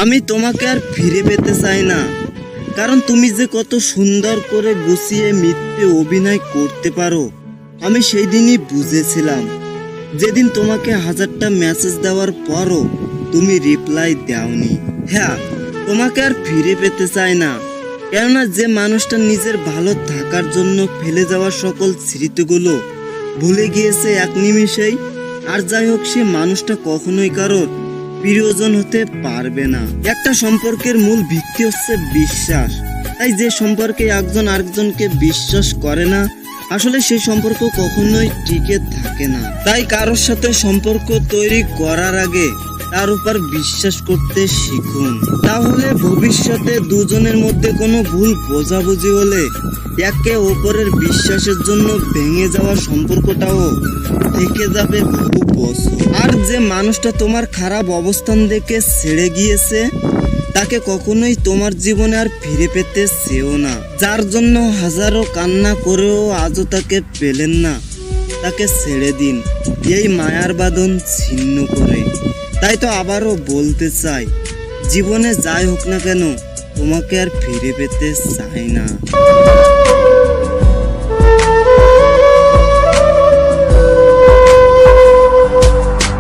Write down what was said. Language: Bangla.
আমি তোমাকে আর ফিরে পেতে চাই না, কারণ তুমি যে কত সুন্দর করে গুছিয়ে মিথ্যে অভিনয় করতে পারো আমি সেই দিনই বুঝেছিলাম, যেদিন তোমাকে 1000টা মেসেজ দেওয়ার পরও তুমি রিপ্লাই দাওনি। হ্যাঁ, তোমাকে আর ফিরে পেতে চাই না, কেননা যে মানুষটা নিজের ভালো থাকার জন্য ফেলে যাওয়া সকল স্মৃতিগুলো ভুলে গিয়েছে এক নিমিষেই, আর যাই হোক সে মানুষটা কখনোই কারোর প্রিয়জন হতে পারবে না। একটা সম্পর্কের মূল ভিত্তি হচ্ছে বিশ্বাস, তাই যে সম্পর্কে একজন আরেকজনকে বিশ্বাস করে না আসলে সেই সম্পর্ক কখনোই টিকে থাকে না। তাই কারোর সাথে সম্পর্ক তৈরি করার আগে তার উপর বিশ্বাস করতে শিখুন, তাহলে ভবিষ্যতে দুজনের মধ্যে কোনো ভুল বোঝাবুঝি হলে একে অপরের বিশ্বাসের জন্য ভেঙে যাওয়া সম্পর্কটাও থেকে যাবে বহু বছর। আর যে মানুষটা তোমার খারাপ অবস্থান দেখে ছেড়ে গিয়েছে তাকে কখনোই তোমার জীবনে আর ফিরে পেতে চেও না। যার জন্য হাজারো কান্না করেও আজও তাকে পেলেন না, তাকে ছেড়ে দিন এই মায়ার বাঁধন ছিন্ন করে। তাই তো আবারও বলতে চাই, জীবনে যাই হোক না কেন তোমাকে আর ফিরে পেতে চাই না।